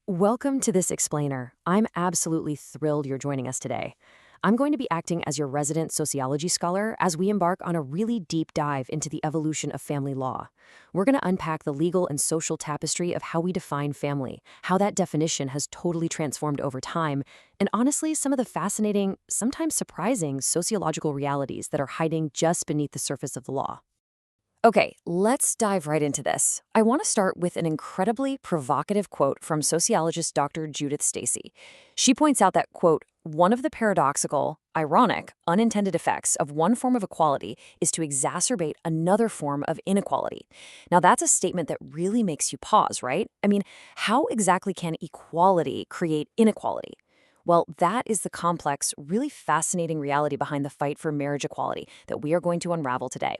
Welcome to this explainer. I'm absolutely thrilled you're joining us today. I'm going to be acting as your resident sociology scholar as we embark on a really deep dive into the evolution of family law. We're going to unpack the legal and social tapestry of how we define family, how that definition has totally transformed over time, and honestly, some of the fascinating, sometimes surprising sociological realities that are hiding just beneath the surface of the law. Okay, let's dive right into this. I want to start with an incredibly provocative quote from sociologist Dr. Judith Stacy. She points out that, quote, one of the paradoxical, ironic, unintended effects of one form of equality is to exacerbate another form of inequality. Now, that's a statement that really makes you pause, right? I mean, how exactly can equality create inequality? Well, that is the complex, really fascinating reality behind the fight for marriage equality that we are going to unravel today.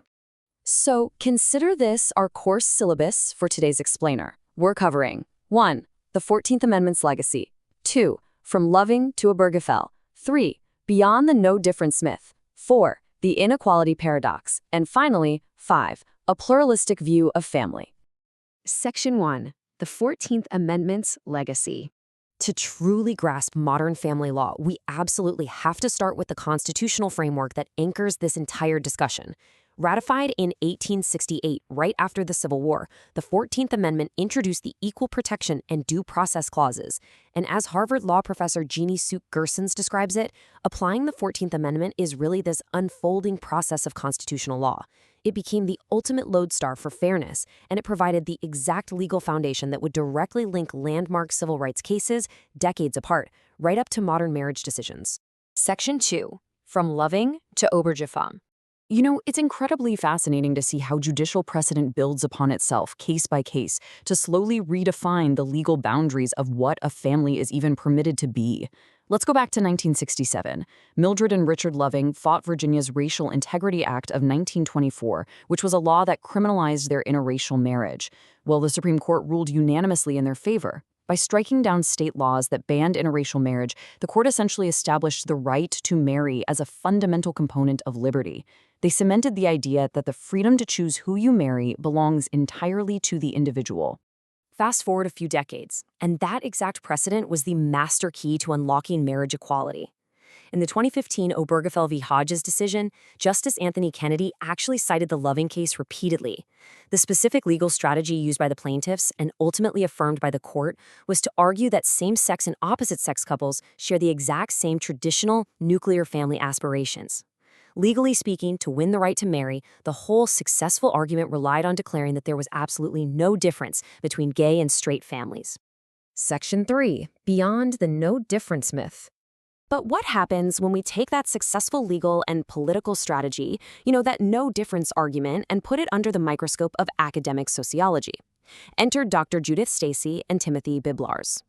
So consider this our course syllabus for today's explainer. We're covering 1. The 14th Amendment's legacy. 2. From Loving to Obergefell. 3. Beyond the no difference myth. 4. The inequality paradox. And finally, 5. A pluralistic view of family. Section 1. The 14th Amendment's legacy. To truly grasp modern family law, we absolutely have to start with the constitutional framework that anchors this entire discussion. Ratified in 1868, right after the Civil War, the 14th Amendment introduced the Equal Protection and Due Process Clauses. And as Harvard law professor Jeannie Suk Gersons describes it, applying the 14th Amendment is really this unfolding process of constitutional law. It became the ultimate lodestar for fairness, and it provided the exact legal foundation that would directly link landmark civil rights cases decades apart, right up to modern marriage decisions. Section 2. From Loving to Obergefell. You know, it's incredibly fascinating to see how judicial precedent builds upon itself, case by case, to slowly redefine the legal boundaries of what a family is even permitted to be. Let's go back to 1967. Mildred and Richard Loving fought Virginia's Racial Integrity Act of 1924, which was a law that criminalized their interracial marriage. Well, the Supreme Court ruled unanimously in their favor. By striking down state laws that banned interracial marriage, the court essentially established the right to marry as a fundamental component of liberty. They cemented the idea that the freedom to choose who you marry belongs entirely to the individual. Fast forward a few decades, and that exact precedent was the master key to unlocking marriage equality. In the 2015 Obergefell v. Hodges decision, Justice Anthony Kennedy actually cited the Loving case repeatedly. The specific legal strategy used by the plaintiffs and ultimately affirmed by the court was to argue that same-sex and opposite-sex couples share the exact same traditional nuclear family aspirations. Legally speaking, to win the right to marry, the whole successful argument relied on declaring that there was absolutely no difference between gay and straight families. Section 3. Beyond the no difference myth. But what happens when we take that successful legal and political strategy, that no difference argument, and put it under the microscope of academic sociology? Enter Dr. Judith Stacy and Timothy Biblars.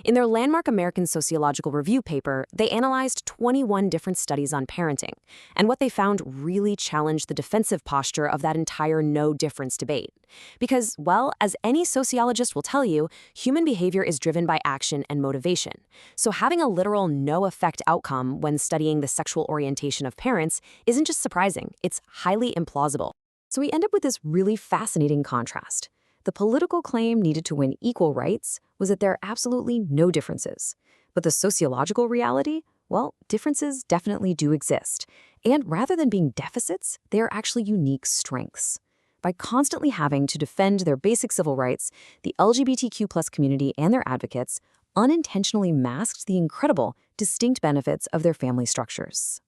In their landmark American Sociological Review paper, they analyzed 21 different studies on parenting, and what they found really challenged the defensive posture of that entire no-difference debate. Because, well, as any sociologist will tell you, human behavior is driven by action and motivation. So having a literal no-effect outcome when studying the sexual orientation of parents isn't just surprising, it's highly implausible. So we end up with this really fascinating contrast. The political claim needed to win equal rights was that there are absolutely no differences. But the sociological reality? Well, differences definitely do exist. And rather than being deficits, they are actually unique strengths. By constantly having to defend their basic civil rights, the LGBTQ+ community and their advocates unintentionally masked the incredible, distinct benefits of their family structures.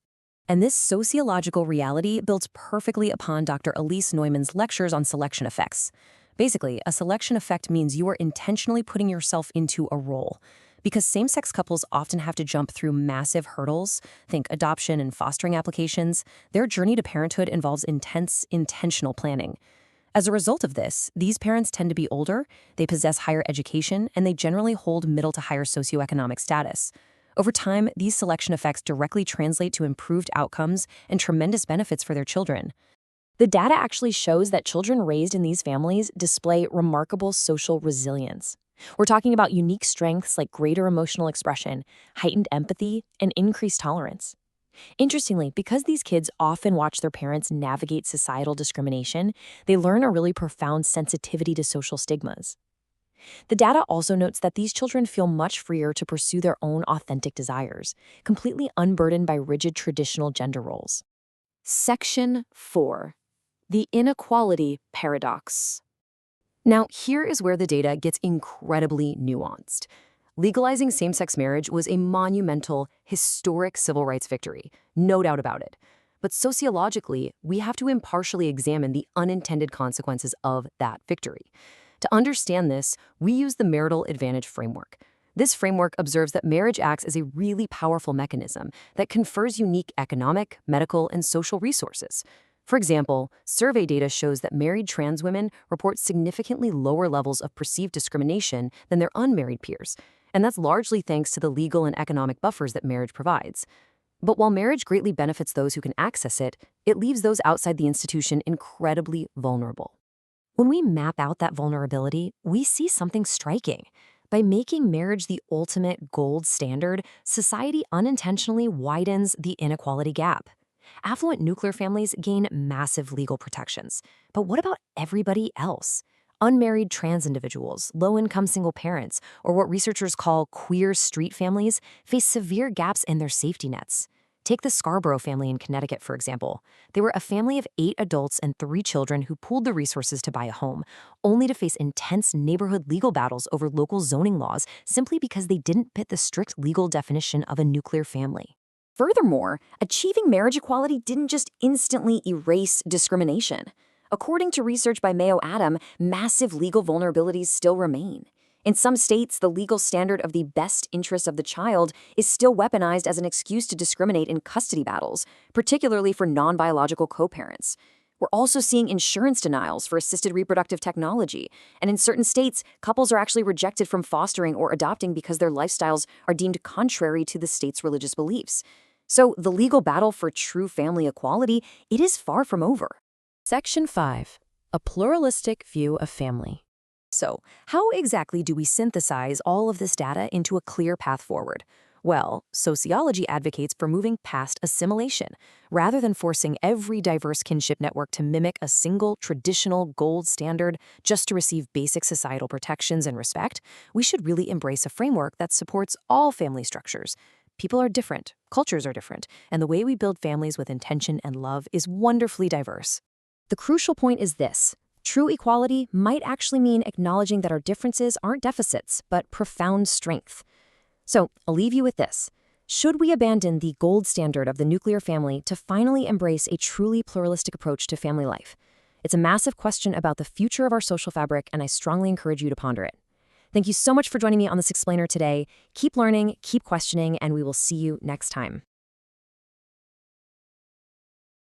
And this sociological reality builds perfectly upon Dr. Elise Neumann's lectures on selection effects. Basically, a selection effect means you are intentionally putting yourself into a role. Because same-sex couples often have to jump through massive hurdles, think adoption and fostering applications, their journey to parenthood involves intense, intentional planning. As a result of this, these parents tend to be older, they possess higher education, and they generally hold middle to higher socioeconomic status. Over time, these selection effects directly translate to improved outcomes and tremendous benefits for their children. The data actually shows that children raised in these families display remarkable social resilience. We're talking about unique strengths like greater emotional expression, heightened empathy, and increased tolerance. Interestingly, because these kids often watch their parents navigate societal discrimination, they learn a really profound sensitivity to social stigmas. The data also notes that these children feel much freer to pursue their own authentic desires, completely unburdened by rigid traditional gender roles. Section 4. The inequality paradox. Now, here is where the data gets incredibly nuanced. Legalizing same-sex marriage was a monumental, historic civil rights victory, no doubt about it. But sociologically, we have to impartially examine the unintended consequences of that victory. To understand this, we use the marital advantage framework. This framework observes that marriage acts as a really powerful mechanism that confers unique economic, medical, and social resources. For example, survey data shows that married trans women report significantly lower levels of perceived discrimination than their unmarried peers, and that's largely thanks to the legal and economic buffers that marriage provides. But while marriage greatly benefits those who can access it, it leaves those outside the institution incredibly vulnerable. When we map out that vulnerability, we see something striking. By making marriage the ultimate gold standard, society unintentionally widens the inequality gap. Affluent nuclear families gain massive legal protections. But what about everybody else? Unmarried trans individuals, low-income single parents, or what researchers call queer street families face severe gaps in their safety nets. Take the Scarborough family in Connecticut, for example. They were a family of 8 adults and 3 children who pooled the resources to buy a home, only to face intense neighborhood legal battles over local zoning laws simply because they didn't fit the strict legal definition of a nuclear family. Furthermore, achieving marriage equality didn't just instantly erase discrimination. According to research by Mayo Adam, massive legal vulnerabilities still remain. In some states, the legal standard of the best interest of the child is still weaponized as an excuse to discriminate in custody battles, particularly for non-biological co-parents. We're also seeing insurance denials for assisted reproductive technology, and in certain states, couples are actually rejected from fostering or adopting because their lifestyles are deemed contrary to the state's religious beliefs. So the legal battle for true family equality, it is far from over. Section 5. A pluralistic view of family. So, how exactly do we synthesize all of this data into a clear path forward? Well, sociology advocates for moving past assimilation. Rather than forcing every diverse kinship network to mimic a single traditional gold standard just to receive basic societal protections and respect, we should really embrace a framework that supports all family structures. People are different, cultures are different, and the way we build families with intention and love is wonderfully diverse. The crucial point is this. True equality might actually mean acknowledging that our differences aren't deficits, but profound strength. So, I'll leave you with this. Should we abandon the gold standard of the nuclear family to finally embrace a truly pluralistic approach to family life? It's a massive question about the future of our social fabric, and I strongly encourage you to ponder it. Thank you so much for joining me on this explainer today. Keep learning, keep questioning, and we will see you next time.